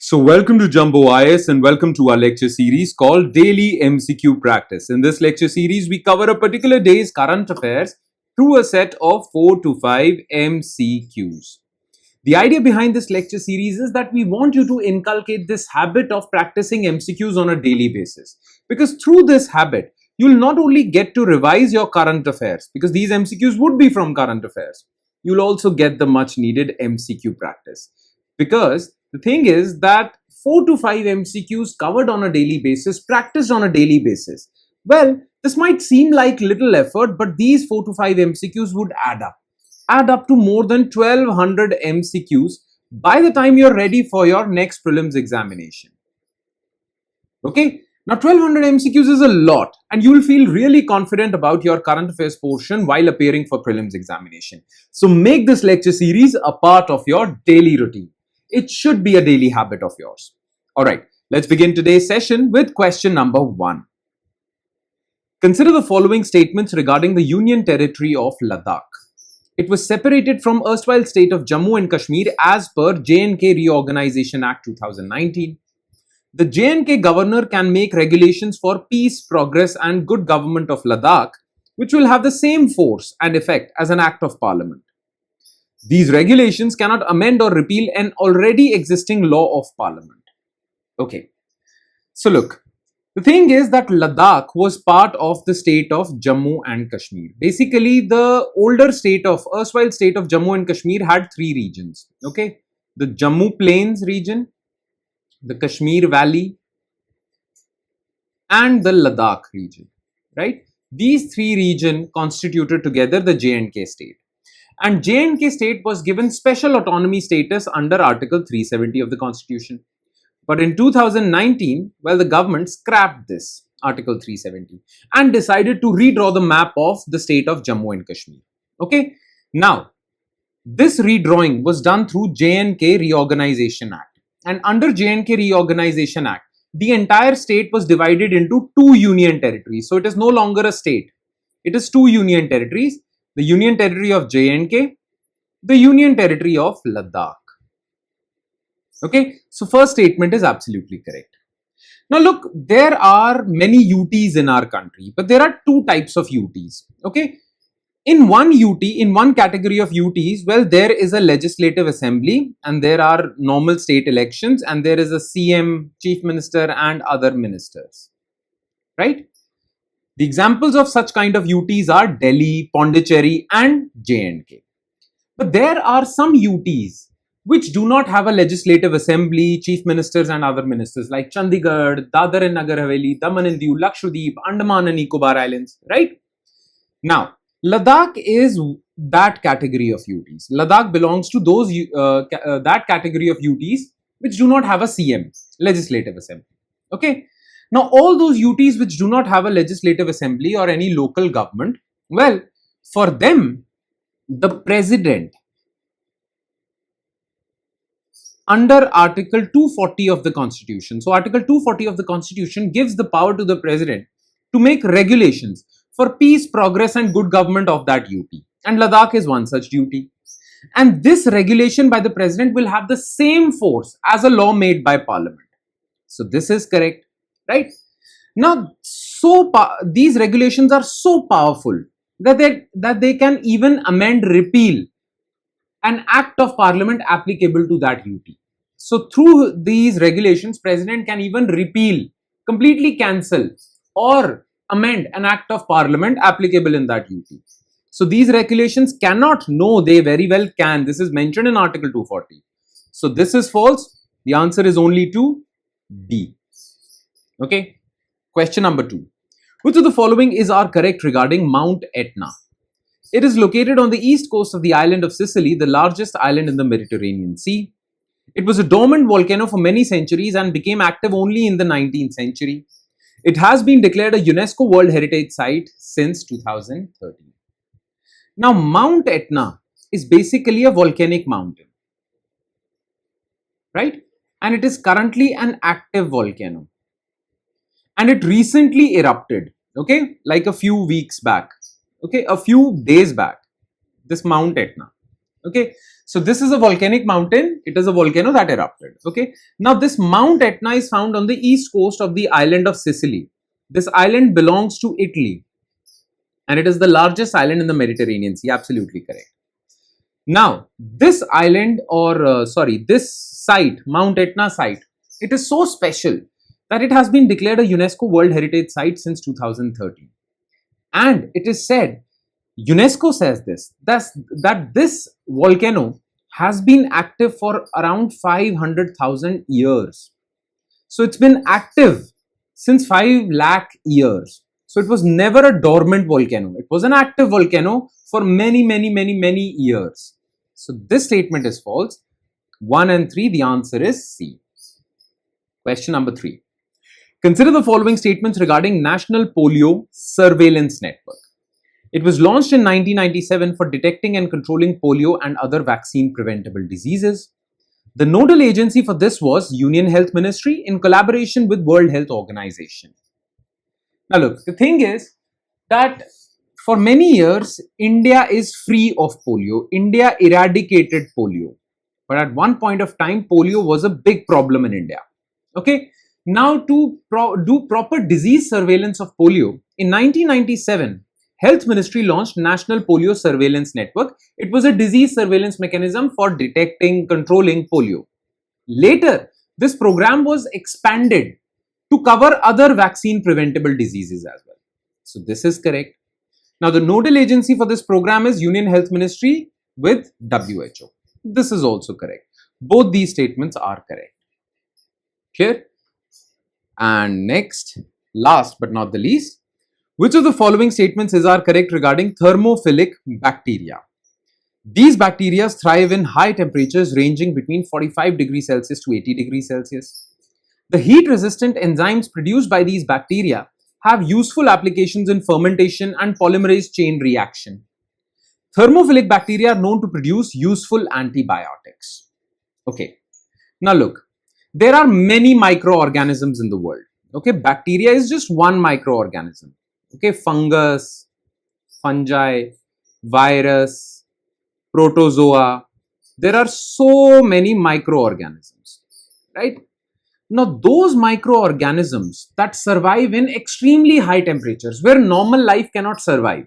So welcome to Jumbo IS and welcome to our lecture series called Daily MCQ Practice. In this lecture series, we cover a particular day's current affairs through a set of 4 to 5 MCQs. The idea behind this lecture series is that we want you to inculcate this habit of practicing MCQs on a daily basis. Because through this habit, you'll not only get to revise your current affairs, because these MCQs would be from current affairs, you'll also get the much needed MCQ practice. Because the thing is that 4 to 5 MCQs covered on a daily basis, practiced on a daily basis. Well, this might seem like little effort, but these 4 to 5 MCQs would add up to more than 1200 MCQs by the time you're ready for your next prelims examination. Okay, now 1200 MCQs is a lot and you will feel really confident about your current affairs portion while appearing for prelims examination. So make this lecture series a part of your daily routine. It should be a daily habit of yours. Alright, let's begin today's session with question number 1. Consider the following statements regarding the Union Territory of Ladakh. It was separated from erstwhile state of Jammu and Kashmir as per J&K Reorganization Act 2019. The J&K governor can make regulations for peace, progress and good government of Ladakh, which will have the same force and effect as an act of parliament. These regulations cannot amend or repeal an already existing law of parliament. Okay, so look, the thing is that Ladakh was part of the state of Jammu and Kashmir. Basically, the older state of, erstwhile state of Jammu and Kashmir had 3 regions. Okay, the Jammu Plains region, the Kashmir Valley and the Ladakh region, right? These 3 regions constituted together the J&K state. And J&K state was given special autonomy status under Article 370 of the Constitution. But in 2019, well, the government scrapped this Article 370 and decided to redraw the map of the state of Jammu and Kashmir. Okay, now this redrawing was done through J&K Reorganization Act. And under J&K Reorganization Act, the entire state was divided into 2 union territories. So it is no longer a state. It is 2 union territories. The Union Territory of J&K, the Union Territory of Ladakh. Okay, so first statement is absolutely correct. Now look, there are many UTs in our country, but there are 2 types of UTs. Okay, in one UT, in one category of UTs, well, there is a legislative assembly and there are normal state elections and there is a CM, chief minister and other ministers, right? The examples of such kind of UTs are Delhi, Pondicherry and J&K. But there are some UTs which do not have a legislative assembly, chief ministers and other ministers like Chandigarh, Dadar and Nagar Haveli, Daman and Diu, Lakshadweep, Andaman and Nicobar Islands, right? Now, Ladakh is that category of UTs. Ladakh belongs to those that category of UTs which do not have a CM, legislative assembly. Okay. Now, all those UTs which do not have a legislative assembly or any local government, well, for them, the president, under Article 240 of the Constitution, so Article 240 of the Constitution gives the power to the president to make regulations for peace, progress and good government of that UT. And Ladakh is one such UT. And this regulation by the president will have the same force as a law made by parliament. So this is correct. Right? Now, these regulations are so powerful that they can even amend, repeal an act of parliament applicable to that UT. So through these regulations, president can even repeal, completely cancel or amend an act of parliament applicable in that UT. So these regulations cannot, no, they very well can. This is mentioned in Article 240. So this is false. The answer is only to B. Okay, question number 2. Which of the following is correct regarding Mount Etna? It is located on the east coast of the island of Sicily, the largest island in the Mediterranean Sea. It was a dormant volcano for many centuries and became active only in the 19th century. It has been declared a UNESCO World Heritage Site since 2013. Now, Mount Etna is basically a volcanic mountain, right? And it is currently an active volcano. And it recently erupted, okay, like a few weeks back, okay, a few days back, this Mount Etna. Okay, so this is a volcanic mountain. It is a volcano that erupted. Okay, now this Mount Etna is found on the east coast of the island of Sicily. This island belongs to Italy, and it is the largest island in the Mediterranean Sea. Absolutely correct. Now, this island, or this site, Mount Etna site, it is so special that it has been declared a UNESCO World Heritage Site since 2013. And it is said, UNESCO says this, that this volcano has been active for around 500,000 years. So it's been active since 5 lakh years. So it was never a dormant volcano. It was an active volcano for many years. So this statement is false. 1 and 3, the answer is C. Question number 3. Consider the following statements regarding National Polio Surveillance Network. It was launched in 1997 for detecting and controlling polio and other vaccine preventable diseases. The nodal agency for this was Union Health Ministry in collaboration with World Health Organization. Now look, the thing is that for many years, India is free of polio. India eradicated polio. But at one point of time, polio was a big problem in India. Okay. Now to do proper disease surveillance of polio, in 1997, Health Ministry launched National Polio Surveillance Network. It was a disease surveillance mechanism for detecting, controlling polio. Later, this program was expanded to cover other vaccine preventable diseases as well. So this is correct. Now, the nodal agency for this program is Union Health Ministry with WHO. This is also correct. Both these statements are correct. Clear? And next, last but not the least, which of the following statements are correct regarding thermophilic bacteria? These bacteria thrive in high temperatures ranging between 45 degrees Celsius to 80 degrees Celsius. The heat-resistant enzymes produced by these bacteria have useful applications in fermentation and polymerase chain reaction. Thermophilic bacteria are known to produce useful antibiotics. Okay, now look, there are many microorganisms in the world. Okay, bacteria is just one microorganism. Okay, fungus, fungi, virus, protozoa. There are so many microorganisms, right? Now, those microorganisms that survive in extremely high temperatures where normal life cannot survive,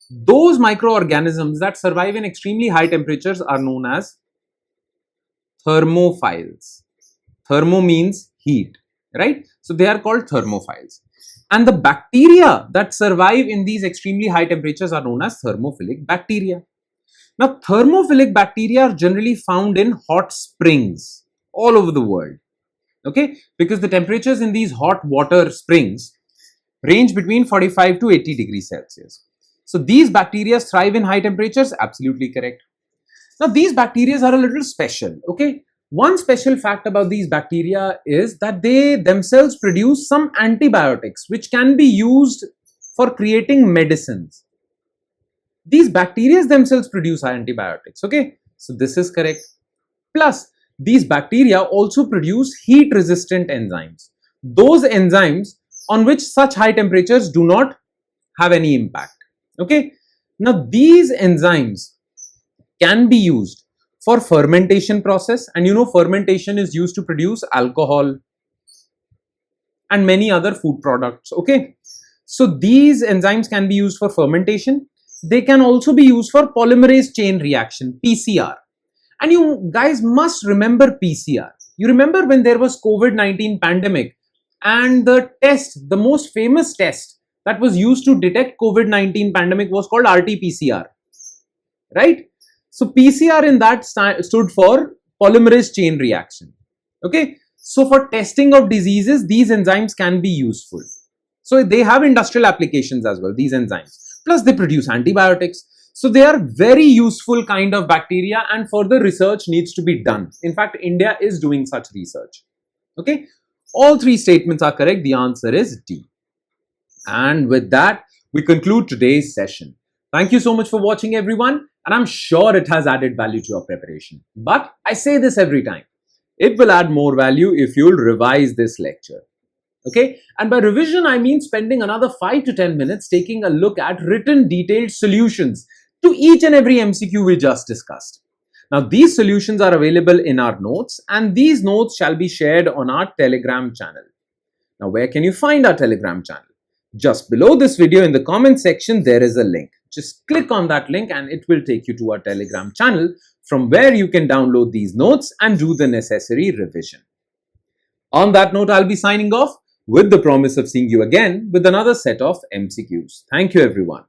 those microorganisms that survive in extremely high temperatures are known as thermophiles. Thermo means heat, right? So they are called thermophiles. And the bacteria that survive in these extremely high temperatures are known as thermophilic bacteria. Now, thermophilic bacteria are generally found in hot springs all over the world. Okay, because the temperatures in these hot water springs range between 45 to 80 degrees Celsius. So these bacteria thrive in high temperatures. Absolutely correct. Now, these bacteria are a little special. Okay, one special fact about these bacteria is that they themselves produce some antibiotics which can be used for creating medicines. These bacteria themselves produce antibiotics. Okay, so this is correct. Plus, these bacteria also produce heat-resistant enzymes. Those enzymes on which such high temperatures do not have any impact. Okay. Now, these enzymes can be used for fermentation process, and you know fermentation is used to produce alcohol and many other food products. Okay. So these enzymes can be used for fermentation. They can also be used for polymerase chain reaction, PCR. And you guys must remember PCR. You remember when there was COVID-19 pandemic and the test, the most famous test that was used to detect COVID-19 pandemic was called RT-PCR, right? So PCR in that stood for polymerase chain reaction. Okay. So for testing of diseases, these enzymes can be useful. So they have industrial applications as well, these enzymes. Plus they produce antibiotics. So they are very useful kind of bacteria, and further research needs to be done. In fact, India is doing such research. Okay. All three statements are correct. The answer is D. And with that, we conclude today's session. Thank you so much for watching, everyone. And I'm sure it has added value to your preparation. But I say this every time. It will add more value if you'll revise this lecture. Okay, and by revision, I mean spending another 5 to 10 minutes taking a look at written detailed solutions to each and every MCQ we just discussed. Now, these solutions are available in our notes, and these notes shall be shared on our Telegram channel. Now, where can you find our Telegram channel? Just below this video in the comment section, there is a link. Just click on that link and it will take you to our Telegram channel from where you can download these notes and do the necessary revision. On that note, I'll be signing off with the promise of seeing you again with another set of MCQs. Thank you, everyone.